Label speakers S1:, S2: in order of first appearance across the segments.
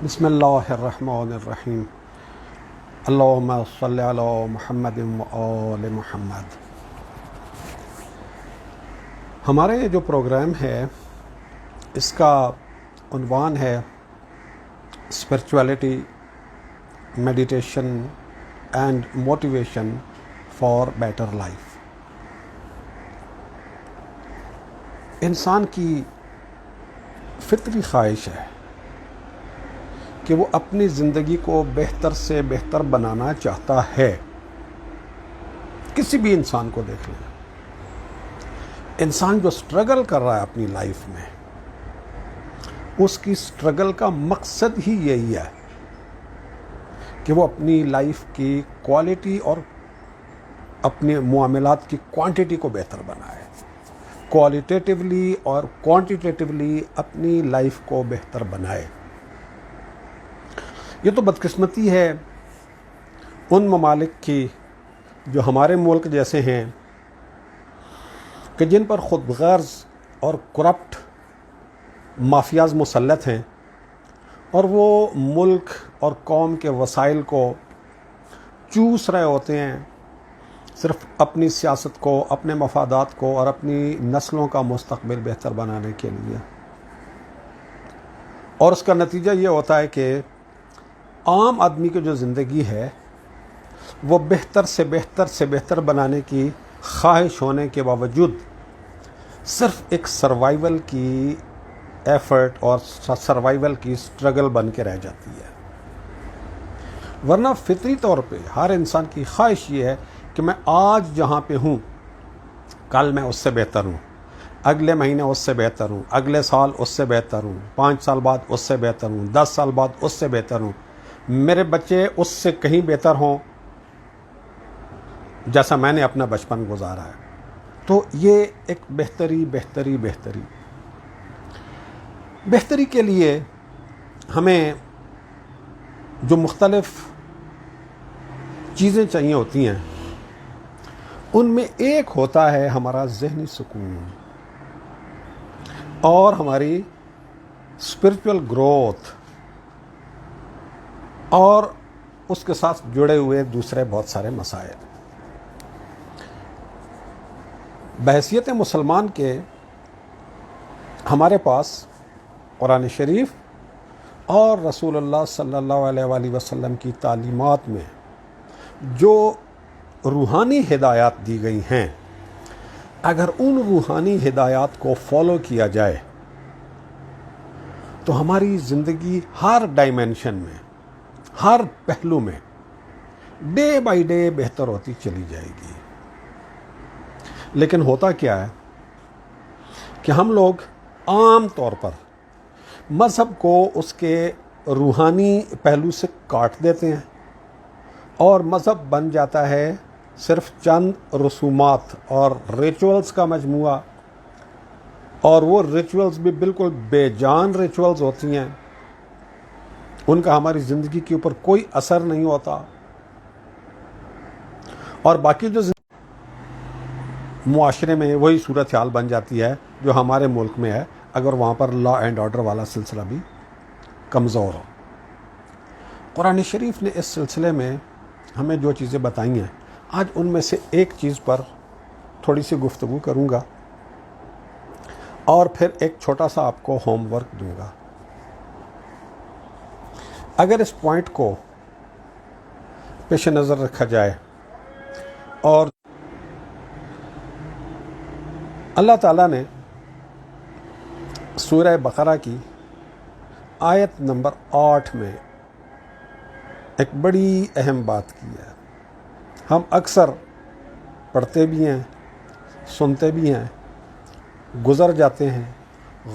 S1: بسم اللہ الرحمن الرحیم اللہم صلی علی محمد و آل محمد۔ ہمارے یہ جو پروگرام ہے اس کا عنوان ہے spirituality, meditation and motivation for better life. انسان کی فطری خواہش ہے کہ وہ اپنی زندگی کو بہتر سے بہتر بنانا چاہتا ہے۔ کسی بھی انسان کو دیکھ لیں، انسان جو سٹرگل کر رہا ہے اپنی لائف میں، اس کی سٹرگل کا مقصد ہی یہی ہے کہ وہ اپنی لائف کی کوالٹی اور اپنے معاملات کی کوانٹٹی کو بہتر بنائے، کوالٹیٹیولی اور کوانٹیٹیولی اپنی لائف کو بہتر بنائے۔ یہ تو بدقسمتی ہے ان ممالک کی جو ہمارے ملک جیسے ہیں کہ جن پر خود غرض اور کرپٹ مافیاز مسلط ہیں، اور وہ ملک اور قوم کے وسائل کو چوس رہے ہوتے ہیں صرف اپنی سیاست کو، اپنے مفادات کو اور اپنی نسلوں کا مستقبل بہتر بنانے کے لیے۔ اور اس کا نتیجہ یہ ہوتا ہے کہ عام آدمی کی جو زندگی ہے وہ بہتر سے بہتر سے بہتر بنانے کی خواہش ہونے کے باوجود صرف ایک سروائیول کی ایفرٹ اور سروائیول کی سٹرگل بن کے رہ جاتی ہے۔ ورنہ فطری طور پہ ہر انسان کی خواہش یہ ہے کہ میں آج جہاں پہ ہوں کل میں اس سے بہتر ہوں، اگلے مہینے اس سے بہتر ہوں، اگلے سال اس سے بہتر ہوں، 5 سال بعد اس سے بہتر ہوں، 10 سال بعد اس سے بہتر ہوں، میرے بچے اس سے کہیں بہتر ہوں جیسا میں نے اپنا بچپن گزارا ہے۔ تو یہ ایک بہتری کے لیے ہمیں جو مختلف چیزیں چاہیے ہوتی ہیں، ان میں ایک ہوتا ہے ہمارا ذہنی سکون اور ہماری اسپرچول گروتھ، اور اس کے ساتھ جڑے ہوئے دوسرے بہت سارے مسائل۔ بحیثیت مسلمان کے ہمارے پاس قرآن شریف اور رسول اللہ صلی اللہ علیہ وآلہ وسلم کی تعلیمات میں جو روحانی ہدایات دی گئی ہیں، اگر ان روحانی ہدایات کو فالو کیا جائے تو ہماری زندگی ہر ڈائمینشن میں، ہر پہلو میں ڈے بائی ڈے بہتر ہوتی چلی جائے گی۔ لیکن ہوتا کیا ہے کہ ہم لوگ عام طور پر مذہب کو اس کے روحانی پہلو سے کاٹ دیتے ہیں، اور مذہب بن جاتا ہے صرف چند رسومات اور ریچولز کا مجموعہ، اور وہ ریچولز بھی بالکل بے جان ریچولز ہوتی ہیں، ان کا ہماری زندگی کے اوپر کوئی اثر نہیں ہوتا۔ اور باقی جو معاشرے میں وہی صورتحال بن جاتی ہے جو ہمارے ملک میں ہے، اگر وہاں پر لا اینڈ آرڈر والا سلسلہ بھی کمزور ہو۔ قرآن شریف نے اس سلسلے میں ہمیں جو چیزیں بتائی ہیں، آج ان میں سے ایک چیز پر تھوڑی سی گفتگو کروں گا اور پھر ایک چھوٹا سا آپ کو ہوم ورک دوں گا۔ اگر اس پوائنٹ کو پیش نظر رکھا جائے، اور اللہ تعالیٰ نے سورہ بقرہ کی آیت نمبر 8 میں ایک بڑی اہم بات کی ہے۔ ہم اکثر پڑھتے بھی ہیں، سنتے بھی ہیں، گزر جاتے ہیں،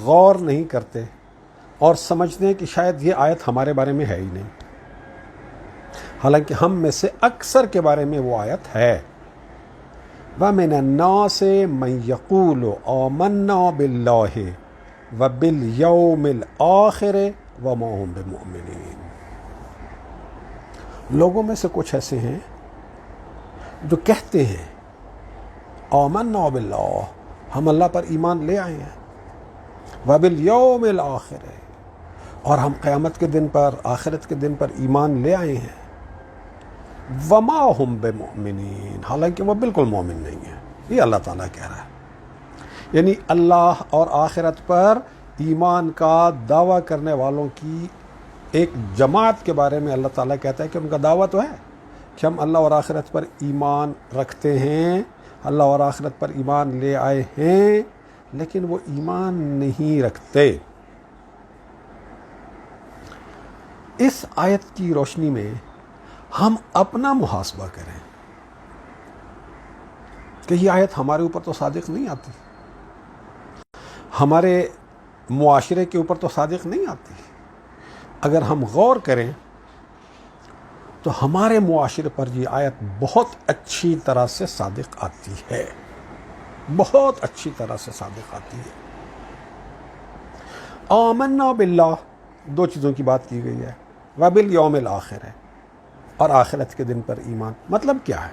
S1: غور نہیں کرتے اور سمجھتے ہیں کہ شاید یہ آیت ہمارے بارے میں ہے ہی نہیں، حالانکہ ہم میں سے اکثر کے بارے میں وہ آیت ہے۔ وَمِنَ النَّاسِ مَن يَقُولُ آمَنَّا بِاللَّهِ وَبِالْيَوْمِ الْآخِرِ وَمَا هُمْ بِمُؤْمِنِينَ۔ لوگوں میں سے کچھ ایسے ہیں جو کہتے ہیں آمنا باللہ، ہم اللہ پر ایمان لے آئے ہیں، وَبِالْيَوْمِ الْآخِرِ، اور ہم قیامت کے دن پر، آخرت کے دن پر ایمان لے آئے ہیں. وما ہم بمؤمنین، حالانکہ وہ بالکل مومن نہیں ہے. یہ اللہ تعالیٰ کہہ رہا ہے. یعنی اللہ اور آخرت پر ایمان کا دعویٰ کرنے والوں کی ایک جماعت کے بارے میں اللہ تعالیٰ کہتا ہے کہ ان کا دعویٰ تو ہے کہ ہم اللہ اور آخرت پر ایمان رکھتے ہیں، اللہ اور آخرت پر ایمان لے آئے ہیں، لیکن وہ ایمان نہیں رکھتے. اس آیت کی روشنی میں ہم اپنا محاسبہ کریں کہ یہ آیت ہمارے اوپر تو صادق نہیں آتی، ہمارے معاشرے کے اوپر تو صادق نہیں آتی. اگر ہم غور کریں تو ہمارے معاشرے پر یہ آیت بہت اچھی طرح سے صادق آتی ہے، بہت اچھی طرح سے صادق آتی ہے. آمنا باللہ، دو چیزوں کی بات کی گئی ہے، وبالیوم الآخر ہے، اور آخرت کے دن پر ایمان. مطلب کیا ہے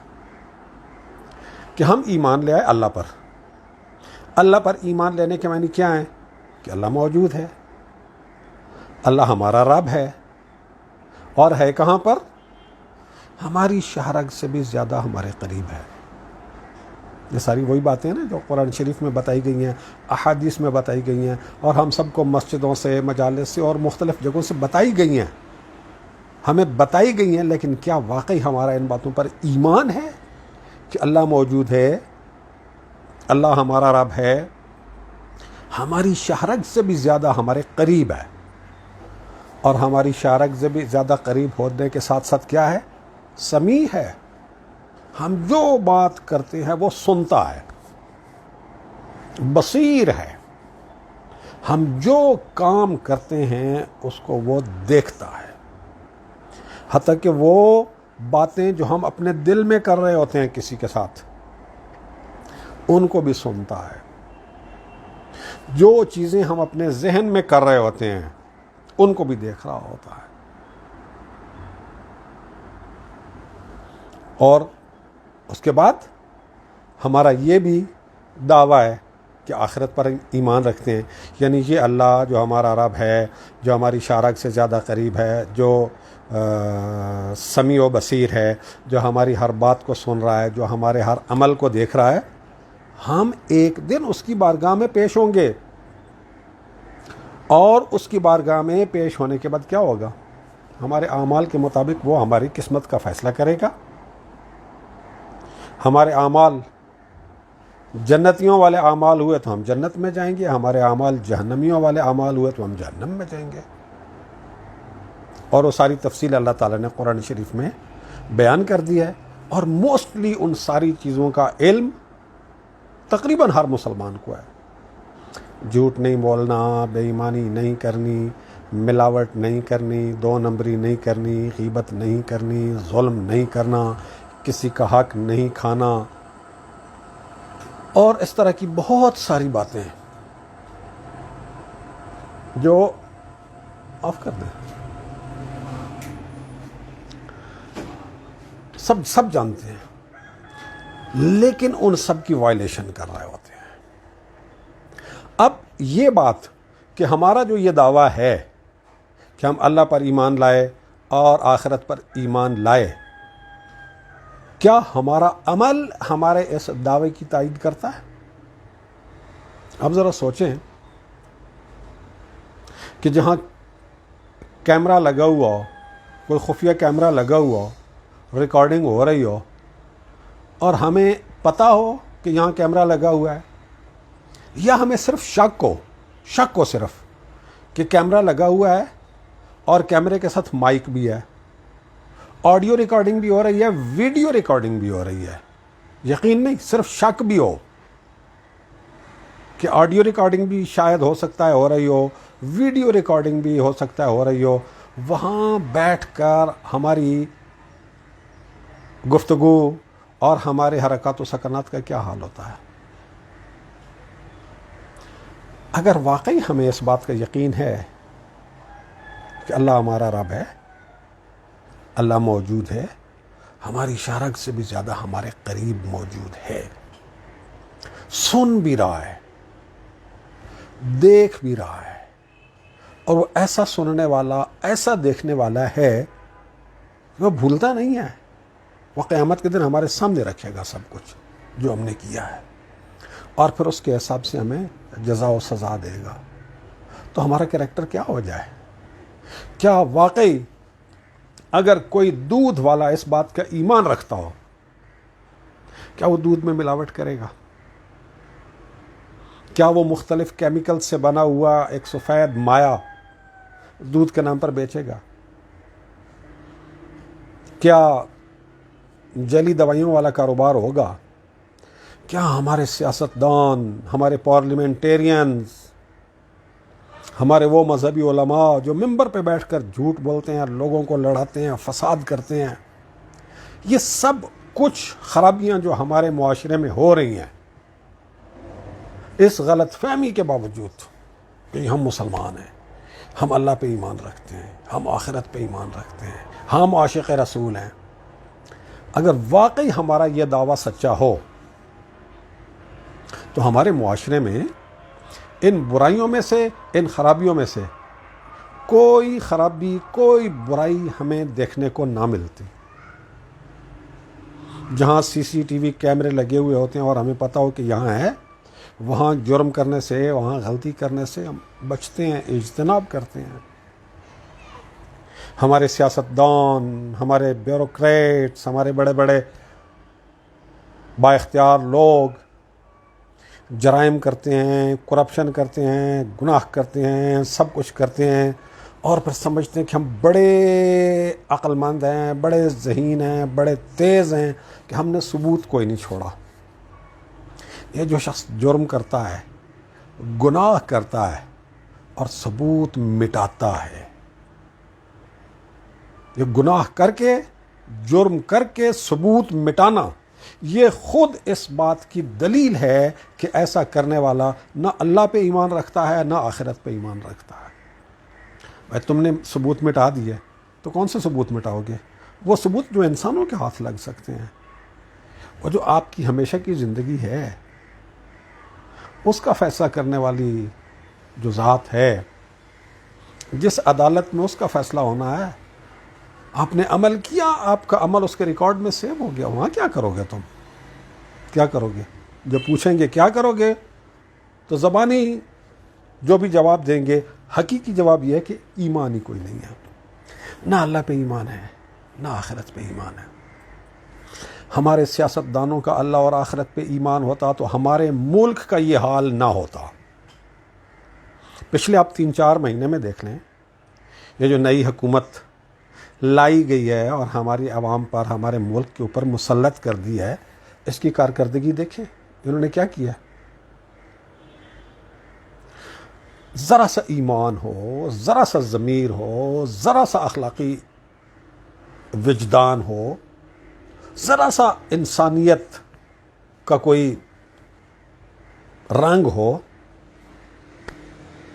S1: کہ ہم ایمان لے آئے اللہ پر. اللہ پر ایمان لینے کے معنی کیا ہیں؟ کہ اللہ موجود ہے، اللہ ہمارا رب ہے، اور ہے کہاں پر؟ ہماری شہرگ سے بھی زیادہ ہمارے قریب ہے. یہ ساری وہی باتیں ہیں نا جو قرآن شریف میں بتائی گئی ہیں، احادیث میں بتائی گئی ہیں، اور ہم سب کو مسجدوں سے، مجالس سے اور مختلف جگہوں سے بتائی گئی ہیں، ہمیں بتائی گئی ہیں. لیکن کیا واقعی ہمارا ان باتوں پر ایمان ہے کہ اللہ موجود ہے، اللہ ہمارا رب ہے، ہماری شہرگ سے بھی زیادہ ہمارے قریب ہے، اور ہماری شہرگ سے بھی زیادہ قریب ہونے کے ساتھ ساتھ کیا ہے؟ سمیع ہے. ہم جو بات کرتے ہیں وہ سنتا ہے، بصیر ہے. ہم جو کام کرتے ہیں اس کو وہ دیکھتا ہے، حتیٰ کہ وہ باتیں جو ہم اپنے دل میں کر رہے ہوتے ہیں کسی کے ساتھ، ان کو بھی سنتا ہے. جو چیزیں ہم اپنے ذہن میں کر رہے ہوتے ہیں ان کو بھی دیکھ رہا ہوتا ہے. اور اس کے بعد ہمارا یہ بھی دعویٰ ہے کہ آخرت پر ایمان رکھتے ہیں. یعنی یہ اللہ جو ہمارا رب ہے، جو ہماری شہرگ سے زیادہ قریب ہے، جو سمیع و بصیر ہے، جو ہماری ہر بات کو سن رہا ہے، جو ہمارے ہر عمل کو دیکھ رہا ہے، ہم ایک دن اس کی بارگاہ میں پیش ہوں گے. اور اس کی بارگاہ میں پیش ہونے کے بعد کیا ہوگا؟ ہمارے اعمال کے مطابق وہ ہماری قسمت کا فیصلہ کرے گا. ہمارے اعمال جنتیوں والے اعمال ہوئے تو ہم جنت میں جائیں گے، ہمارے اعمال جہنمیوں والے اعمال ہوئے تو ہم جہنم میں جائیں گے. اور وہ ساری تفصیل اللہ تعالیٰ نے قرآن شریف میں بیان کر دی ہے. اور موسٹلی ان ساری چیزوں کا علم تقریباً ہر مسلمان کو ہے. جھوٹ نہیں بولنا، بے ایمانی نہیں کرنی، ملاوٹ نہیں کرنی، دو نمبری نہیں کرنی، غیبت نہیں کرنی، ظلم نہیں کرنا، کسی کا حق نہیں کھانا، اور اس طرح کی بہت ساری باتیں جو آف کر دیں سب جانتے ہیں، لیکن ان سب کی وائلیشن کر رہے ہوتے ہیں. اب یہ بات کہ ہمارا جو یہ دعویٰ ہے کہ ہم اللہ پر ایمان لائے اور آخرت پر ایمان لائے، کیا ہمارا عمل ہمارے اس دعوے کی تائید کرتا ہے؟ اب ذرا سوچیں کہ جہاں کیمرہ لگا ہوا ہو، کوئی خفیہ کیمرہ لگا ہوا ہو، ریکارڈنگ ہو رہی ہو، اور ہمیں پتہ ہو کہ یہاں کیمرہ لگا ہوا ہے، یا ہمیں صرف شک ہو صرف کہ کیمرہ لگا ہوا ہے اور کیمرے کے ساتھ مائک بھی ہے، آڈیو ریکارڈنگ بھی ہو رہی ہے، ویڈیو ریکارڈنگ بھی ہو رہی ہے، یقین نہیں، صرف شک بھی ہو کہ آڈیو ریکارڈنگ بھی شاید ہو سکتا ہے ہو رہی ہو، ویڈیو ریکارڈنگ بھی ہو سکتا ہے ہو رہی ہو، وہاں بیٹھ کر ہماری گفتگو اور ہمارے حرکات و سکنات کا کیا حال ہوتا ہے؟ اگر واقعی ہمیں اس بات کا یقین ہے کہ اللہ ہمارا رب ہے، اللہ موجود ہے، ہماری شہرگ سے بھی زیادہ ہمارے قریب موجود ہے، سن بھی رہا ہے، دیکھ بھی رہا ہے، اور وہ ایسا سننے والا، ایسا دیکھنے والا ہے کہ وہ بھولتا نہیں ہے. وہ قیامت کے دن ہمارے سامنے رکھے گا سب کچھ جو ہم نے کیا ہے، اور پھر اس کے حساب سے ہمیں جزا و سزا دے گا. تو ہمارا کریکٹر کیا ہو جائے؟ کیا واقعی اگر کوئی دودھ والا اس بات کا ایمان رکھتا ہو، کیا وہ دودھ میں ملاوٹ کرے گا؟ کیا وہ مختلف کیمیکل سے بنا ہوا ایک سفید مائع دودھ کے نام پر بیچے گا؟ کیا جعلی دوائیوں والا کاروبار ہوگا؟ کیا ہمارے سیاستدان، ہمارے پارلیمنٹیرینز، ہمارے وہ مذہبی علماء جو ممبر پہ بیٹھ کر جھوٹ بولتے ہیں، لوگوں کو لڑاتے ہیں، فساد کرتے ہیں، یہ سب کچھ خرابیاں جو ہمارے معاشرے میں ہو رہی ہیں، اس غلط فہمی کے باوجود کہ ہم مسلمان ہیں، ہم اللہ پہ ایمان رکھتے ہیں، ہم آخرت پہ ایمان رکھتے ہیں، ہم عاشق رسول ہیں، اگر واقعی ہمارا یہ دعویٰ سچا ہو تو ہمارے معاشرے میں ان برائیوں میں سے، ان خرابیوں میں سے کوئی خرابی، کوئی برائی ہمیں دیکھنے کو نہ ملتی. جہاں CCTV کیمرے لگے ہوئے ہوتے ہیں اور ہمیں پتہ ہو کہ یہاں ہے، وہاں جرم کرنے سے، وہاں غلطی کرنے سے ہم بچتے ہیں، اجتناب کرتے ہیں. ہمارے سیاستدان، ہمارے بیوروکریٹس، ہمارے بڑے بڑے با اختیار لوگ جرائم کرتے ہیں، کرپشن کرتے ہیں، گناہ کرتے ہیں، سب کچھ کرتے ہیں، اور پھر سمجھتے ہیں کہ ہم بڑے عقل مند ہیں، بڑے ذہین ہیں، بڑے تیز ہیں کہ ہم نے ثبوت کوئی نہیں چھوڑا. یہ جو شخص جرم کرتا ہے، گناہ کرتا ہے اور ثبوت مٹاتا ہے، یہ گناہ کر کے، جرم کر کے ثبوت مٹانا، یہ خود اس بات کی دلیل ہے کہ ایسا کرنے والا نہ اللہ پہ ایمان رکھتا ہے، نہ آخرت پہ ایمان رکھتا ہے. بھائی تم نے ثبوت مٹا دیے تو کون سے ثبوت مٹاؤ گے؟ وہ ثبوت جو انسانوں کے ہاتھ لگ سکتے ہیں. وہ جو آپ کی ہمیشہ کی زندگی ہے، اس کا فیصلہ کرنے والی جو ذات ہے، جس عدالت میں اس کا فیصلہ ہونا ہے، آپ نے عمل کیا، آپ کا عمل اس کے ریکارڈ میں سیو ہو گیا، وہاں کیا کرو گے؟ تم کیا کرو گے؟ جب پوچھیں گے کیا کرو گے تو زبانی جو بھی جواب دیں گے، حقیقی جواب یہ ہے کہ ایمان ہی کوئی نہیں ہے، نہ اللہ پہ ایمان ہے، نہ آخرت پہ ایمان ہے. ہمارے سیاستدانوں کا اللہ اور آخرت پہ ایمان ہوتا تو ہمارے ملک کا یہ حال نہ ہوتا. پچھلے آپ 3-4 مہینے میں دیکھ لیں، یہ جو نئی حکومت لائی گئی ہے اور ہماری عوام پر، ہمارے ملک کے اوپر مسلط کر دی ہے، اس کی کارکردگی دیکھیں انہوں نے کیا کیا. ذرا سا ایمان ہو، ذرا سا ضمیر ہو، ذرا سا اخلاقی وجدان ہو، ذرا سا انسانیت کا کوئی رنگ ہو،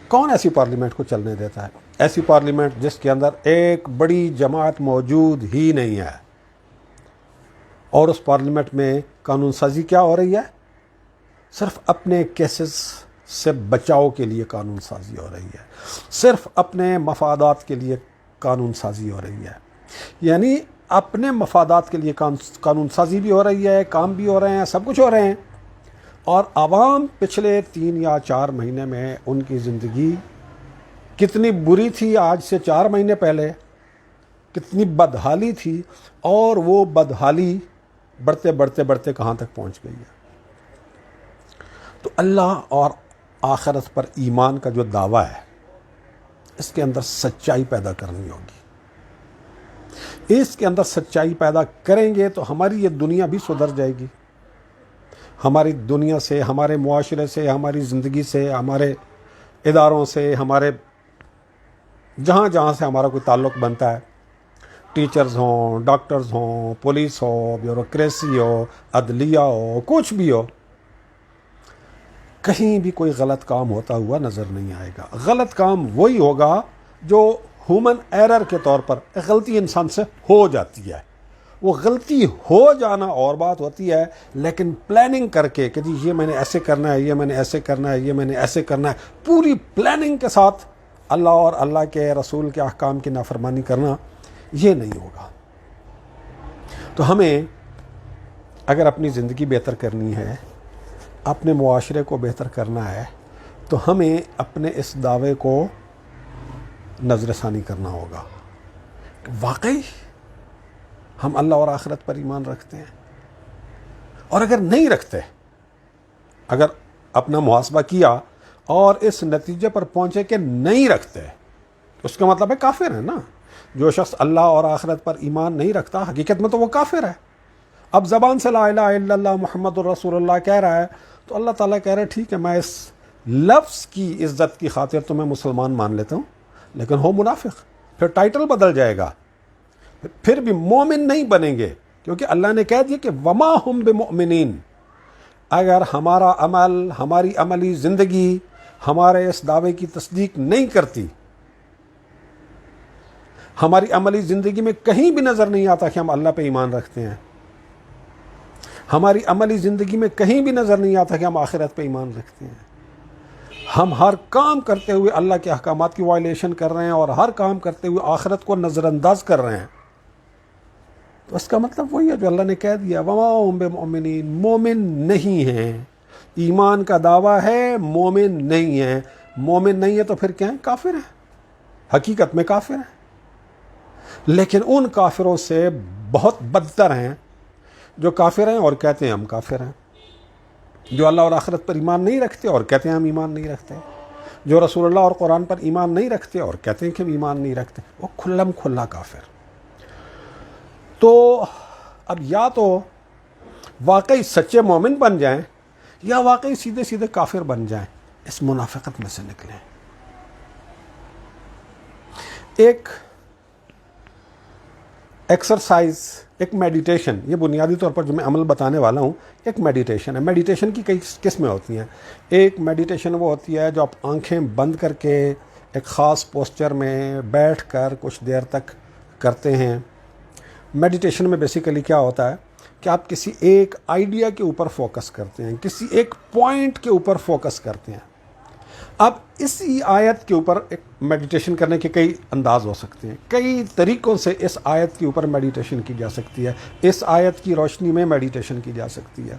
S1: کون ایسی پارلیمنٹ کو چلنے دیتا ہے؟ ایسی پارلیمنٹ جس کے اندر ایک بڑی جماعت موجود ہی نہیں ہے، اور اس پارلیمنٹ میں قانون سازی کیا ہو رہی ہے؟ صرف اپنے کیسز سے بچاؤ کے لیے قانون سازی ہو رہی ہے، صرف اپنے مفادات کے لیے قانون سازی ہو رہی ہے. یعنی اپنے مفادات کے لیے قانون سازی بھی ہو رہی ہے، کام بھی ہو رہے ہیں، سب کچھ ہو رہے ہیں، اور عوام پچھلے 3 یا 4 مہینے میں ان کی زندگی کتنی بری تھی، آج سے 4 مہینے پہلے کتنی بدحالی تھی، اور وہ بدحالی بڑھتے بڑھتے بڑھتے کہاں تک پہنچ گئی ہے. تو اللہ اور آخرت پر ایمان کا جو دعویٰ ہے، اس کے اندر سچائی پیدا کرنی ہوگی. اس کے اندر سچائی پیدا کریں گے تو ہماری یہ دنیا بھی سدھر جائے گی. ہماری دنیا سے، ہمارے معاشرے سے، ہماری زندگی سے، ہمارے اداروں سے، ہمارے جہاں جہاں سے ہمارا کوئی تعلق بنتا ہے، ٹیچرز ہوں، ڈاکٹرز ہوں، پولیس ہو، بیوروکریسی ہو، عدلیہ ہو، کچھ بھی ہو، کہیں بھی کوئی غلط کام ہوتا ہوا نظر نہیں آئے گا. غلط کام وہی ہوگا جو ہیومن ایرر کے طور پر غلطی انسان سے ہو جاتی ہے. وہ غلطی ہو جانا اور بات ہوتی ہے، لیکن پلاننگ کر کے کہ جی یہ میں نے ایسے کرنا ہے، یہ میں نے ایسے کرنا ہے، یہ میں نے ایسے کرنا ہے، پوری پلاننگ کے ساتھ اللہ اور اللہ کے رسول کے احکام کی نافرمانی کرنا، یہ نہیں ہوگا۔ تو ہمیں اگر اپنی زندگی بہتر کرنی ہے، اپنے معاشرے کو بہتر کرنا ہے، تو ہمیں اپنے اس دعوے کو نظر ثانی کرنا ہوگا کہ واقعی ہم اللہ اور آخرت پر ایمان رکھتے ہیں، اور اگر نہیں رکھتے، اگر اپنا محاسبہ کیا اور اس نتیجے پر پہنچے کہ نہیں رکھتے، اس کا مطلب ہے کافر ہے نا۔ جو شخص اللہ اور آخرت پر ایمان نہیں رکھتا، حقیقت میں تو وہ کافر ہے۔ اب زبان سے لا الہ الا اللہ محمد الرسول اللہ کہہ رہا ہے، تو اللہ تعالیٰ کہہ رہے ٹھیک ہے، میں اس لفظ کی عزت کی خاطر تمہیں مسلمان مان لیتا ہوں، لیکن ہو منافق، پھر ٹائٹل بدل جائے گا، پھر بھی مومن نہیں بنیں گے، کیونکہ اللہ نے کہہ دیا کہ وما ہم بمؤمنین۔ اگر ہمارا عمل، ہماری عملی زندگی ہمارے اس دعوے کی تصدیق نہیں کرتی، ہماری عملی زندگی میں کہیں بھی نظر نہیں آتا کہ ہم اللہ پہ ایمان رکھتے ہیں، ہماری عملی زندگی میں کہیں بھی نظر نہیں آتا کہ ہم آخرت پہ ایمان رکھتے ہیں، ہم ہر کام کرتے ہوئے اللہ کے احکامات کی وائلیشن کر رہے ہیں اور ہر کام کرتے ہوئے آخرت کو نظر انداز کر رہے ہیں، تو اس کا مطلب وہی ہے جو اللہ نے کہہ دیا، وما ہم بمؤمنین، مومن نہیں ہیں۔ ایمان کا دعویٰ ہے، مومن نہیں ہے۔ مومن نہیں ہے تو پھر کیا ہے؟ کافر ہے، حقیقت میں کافر ہے۔ لیکن ان کافروں سے بہت بدتر ہیں جو کافر ہیں اور کہتے ہیں ہم کافر ہیں، جو اللہ اور آخرت پر ایمان نہیں رکھتے اور کہتے ہیں ہم ایمان نہیں رکھتے، جو رسول اللہ اور قرآن پر ایمان نہیں رکھتے اور کہتے ہیں کہ ہم ایمان نہیں رکھتے، وہ کھلم کھلا کافر۔ تو اب یا تو واقعی سچے مومن بن جائیں یا واقعی سیدھے سیدھے کافر بن جائیں، اس منافقت میں سے نکلیں۔ ایک ایکسرسائز، ایک میڈیٹیشن، یہ بنیادی طور پر جو میں عمل بتانے والا ہوں ایک میڈیٹیشن ہے۔ میڈیٹیشن کی کئی قسمیں ہوتی ہیں۔ ایک میڈیٹیشن وہ ہوتی ہے جو آپ آنکھیں بند کر کے ایک خاص پوسچر میں بیٹھ کر کچھ دیر تک کرتے ہیں۔ میڈیٹیشن میں بیسیکلی کیا ہوتا ہے کہ آپ کسی ایک آئیڈیا کے اوپر فوکس کرتے ہیں، کسی ایک پوائنٹ کے اوپر فوکس کرتے ہیں۔ اب اسی آیت کے اوپر ایک میڈیٹیشن کرنے کے کئی انداز ہو سکتے ہیں، کئی طریقوں سے اس آیت کے اوپر میڈیٹیشن کی جا سکتی ہے، اس آیت کی روشنی میں میڈیٹیشن کی جا سکتی ہے۔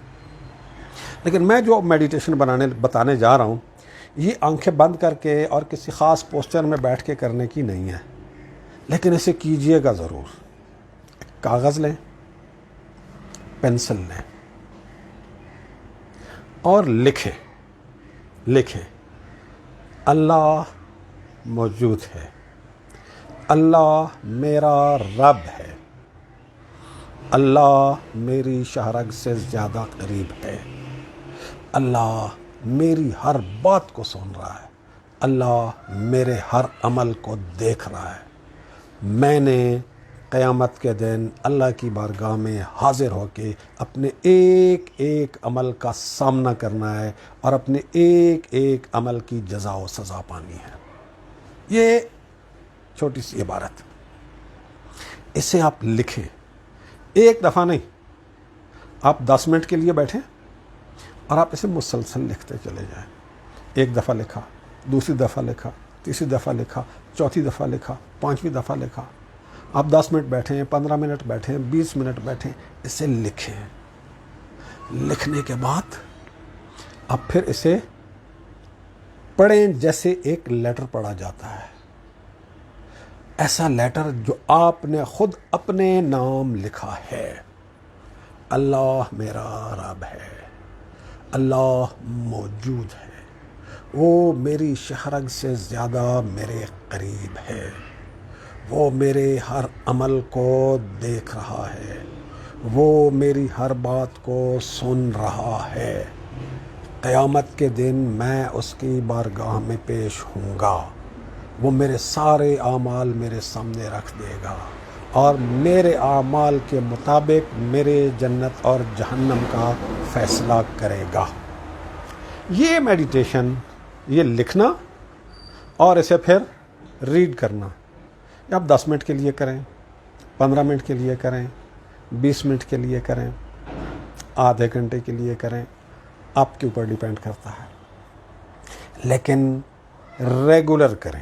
S1: لیکن میں جو میڈیٹیشن بتانے جا رہا ہوں، یہ آنکھیں بند کر کے اور کسی خاص پوسچر میں بیٹھ کے کرنے کی نہیں ہے، لیکن اسے کیجئے گا ضرور۔ کاغذ لیں، پینسل لیں اور لکھیں اللہ موجود ہے، اللہ میرا رب ہے، اللہ میری شہرگ سے زیادہ قریب ہے، اللہ میری ہر بات کو سن رہا ہے، اللہ میرے ہر عمل کو دیکھ رہا ہے۔ میں نے قیامت کے دن اللہ کی بارگاہ میں حاضر ہو کے اپنے ایک ایک عمل کا سامنا کرنا ہے اور اپنے ایک ایک عمل کی جزا و سزا پانی ہے۔ یہ چھوٹی سی عبارت، اسے آپ لکھیں، ایک دفعہ نہیں، آپ 10 منٹ کے لیے بیٹھیں اور آپ اسے مسلسل لکھتے چلے جائیں۔ ایک دفعہ لکھا، دوسری دفعہ لکھا، تیسری دفعہ لکھا، چوتھی دفعہ لکھا، 5ویں دفعہ لکھا۔ آپ 10 منٹ بیٹھیں، 15 منٹ بیٹھیں، 20 منٹ بیٹھیں، اسے لکھیں۔ لکھنے کے بعد اب پھر اسے پڑھیں جیسے ایک لیٹر پڑھا جاتا ہے، ایسا لیٹر جو آپ نے خود اپنے نام لکھا ہے۔ اللہ میرا رب ہے، اللہ موجود ہے، وہ میری شہرگ سے زیادہ میرے قریب ہے، وہ میرے ہر عمل کو دیکھ رہا ہے، وہ میری ہر بات کو سن رہا ہے۔ قیامت کے دن میں اس کی بارگاہ میں پیش ہوں گا، وہ میرے سارے اعمال میرے سامنے رکھ دے گا اور میرے اعمال کے مطابق میرے جنت اور جہنم کا فیصلہ کرے گا۔ یہ میڈیٹیشن، یہ لکھنا اور اسے پھر ریڈ کرنا، آپ 10 منٹ کے لیے کریں، 15 منٹ کے لیے کریں، 20 منٹ کے لیے کریں، آدھے گھنٹے کے لیے کریں، آپ کے اوپر ڈیپینڈ کرتا ہے، لیکن ریگولر کریں۔